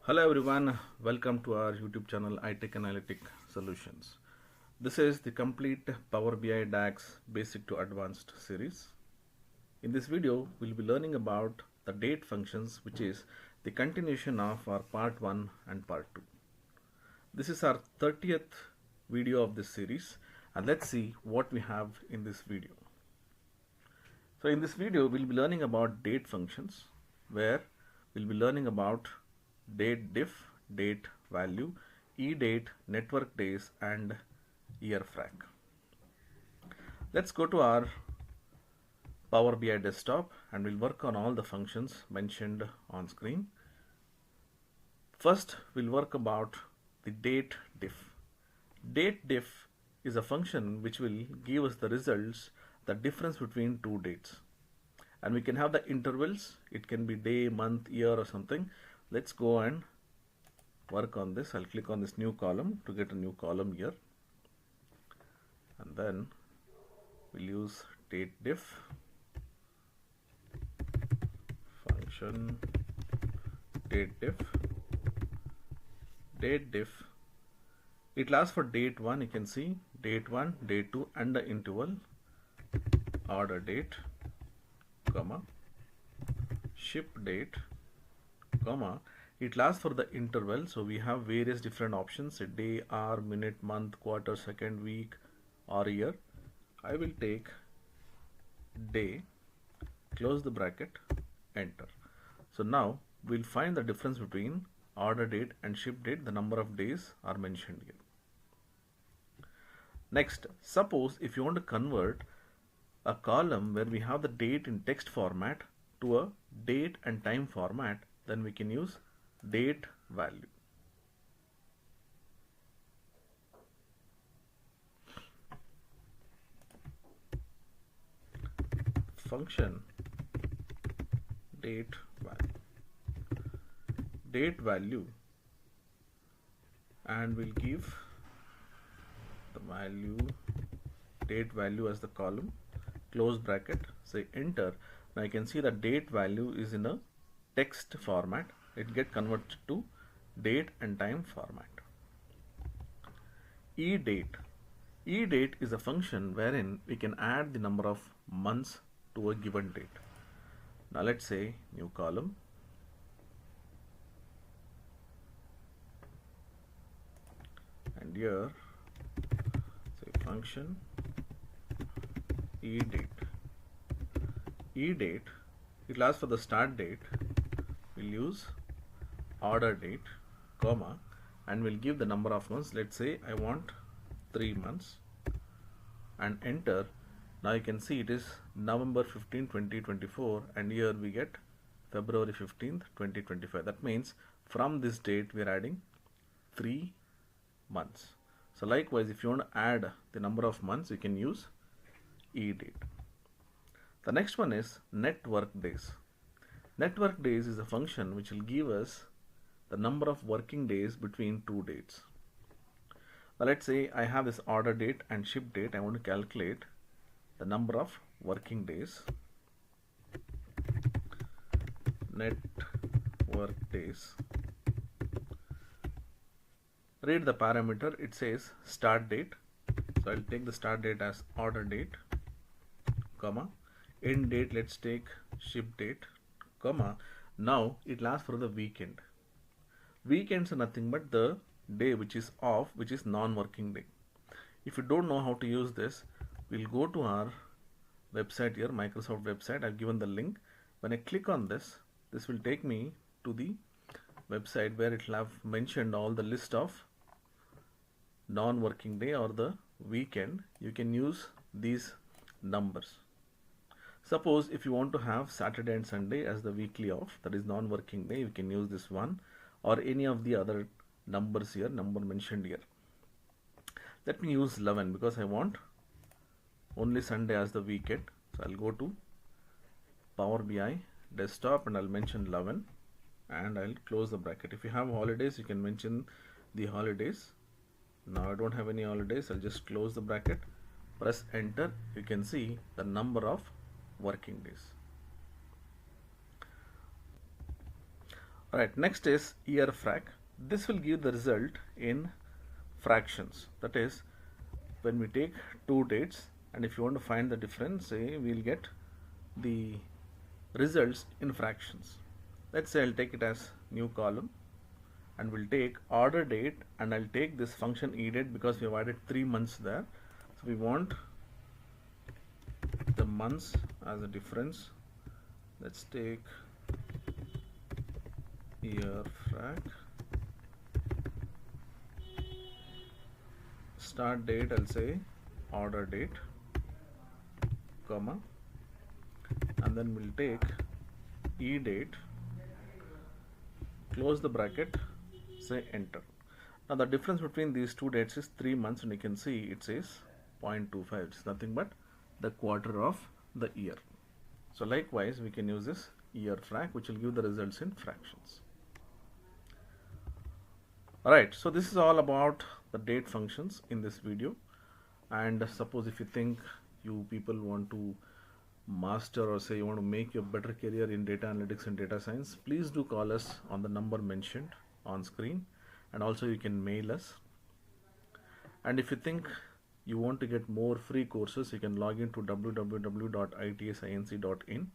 Hello everyone, welcome to our YouTube channel iTech Analytic Solutions. This is the complete Power BI DAX Basic to Advanced series. In this video, we'll be learning about the date functions, which is the continuation of our part 1 and part 2. This is our 30th video of this series, and let's see what we have in this video. So in this video, we'll be learning about date functions, where we'll be learning about DATEDIFF, date value, EDATE, network days, and YEARFRAC. Let's go to our Power BI desktop and we'll work on all the functions mentioned on screen. First, we'll work about the DATEDIFF. DATEDIFF is a function which will give us the results, the difference between two dates. And we can have the intervals. It can be day, month, year, or something. Let's go and work on this. I'll click on this new column to get a new column here. And then we'll use DATEDIFF function DATEDIFF. DATEDIFF. It lasts for date 1. You can see date 1, date 2, and the interval, order date, comma, ship date, comma. It lasts for the interval, so we have various different options: a day, hour, minute, month, quarter, second, week, or year. I will take day, close the bracket, enter. So now we'll find the difference between order date and ship date. The number of days are mentioned here. Next, suppose if you want to convert a column where we have the date in text format to a date and time format, then we can use date value. Function date value. Date value, and we'll give the value date value as the column, close bracket, say enter. Now you can see the date value is in a text format. It get converted to date and time format. EDATE. EDATE is a function wherein we can add the number of months to a given date. Now let's say new column, and here say function EDATE. EDATE, it lasts for the start date. We'll use order date, comma, and we'll give the number of months. Let's say I want 3 months, and enter. Now you can see it is November 15, 2024, and here we get February 15th, 2025. That means from this date we are adding 3 months. So likewise, if you want to add the number of months, you can use EDATE. The next one is network days. Network days is a function which will give us the number of working days between two dates. Now let's say I have this order date and ship date. I want to calculate the number of working days. Network days. Read the parameter. It says start date. So I'll take the start date as order date, comma, end date, let's take ship date, comma. Now it lasts for the weekend. Weekends are nothing but the day which is off, which is non-working day. If you don't know how to use this, we'll go to our website here, Microsoft website. I've given the link. When I click on this, this will take me to the website where it will have mentioned all the list of non-working day or the weekend. You can use these numbers. Suppose if you want to have Saturday and Sunday as the weekly off, that is non-working day, you can use this one or any of the other numbers here, number mentioned here. Let me use 11 because I want only Sunday as the weekend. So I'll go to Power BI desktop and I'll mention 11 and I'll close the bracket. If you have holidays, you can mention the holidays. Now I don't have any holidays. I'll just close the bracket, press enter. You can see the number of working days. Alright, next is YEARFRAC. This will give the result in fractions. That is, when we take two dates, and if you want to find the difference, say we'll get the results in fractions. Let's say I'll take it as new column, and we'll take order date, and I'll take this function EDATE because we have added 3 months there. So we want the months as a difference. Let's take YEARFRAC. Start date, I'll say order date, comma, and then we'll take EDATE, close the bracket, say enter. Now the difference between these two dates is 3 months, and you can see it says 0.25. It's nothing but the quarter of the year. So likewise we can use this YEARFRAC, which will give the results in fractions. Alright, so this is all about the date functions in this video. And suppose if you think you people want to master, or say you want to make your better career in data analytics and data science, please do call us on the number mentioned on screen, and also you can mail us. And if you think you want to get more free courses, you can log into www.itsinc.in.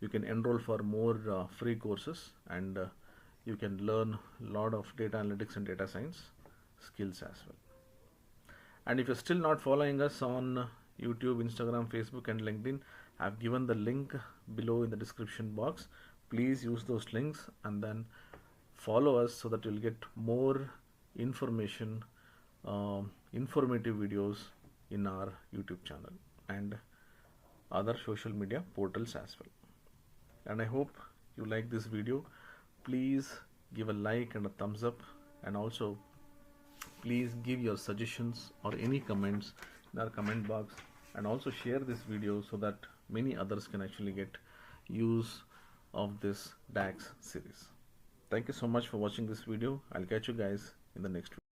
You can enroll for more free courses, and you can learn a lot of data analytics and data science skills as well. And if you're still not following us on YouTube, Instagram, Facebook and LinkedIn, I've given the link below in the description box. Please use those links and then follow us so that you'll get more information, informative videos in our YouTube channel and other social media portals as well. And I hope you like this video. Please give a like and a thumbs up, and also please give your suggestions or any comments in our comment box, and also share this video so that many others can actually get use of this DAX series. Thank you so much for watching this video. I'll catch you guys in the next video.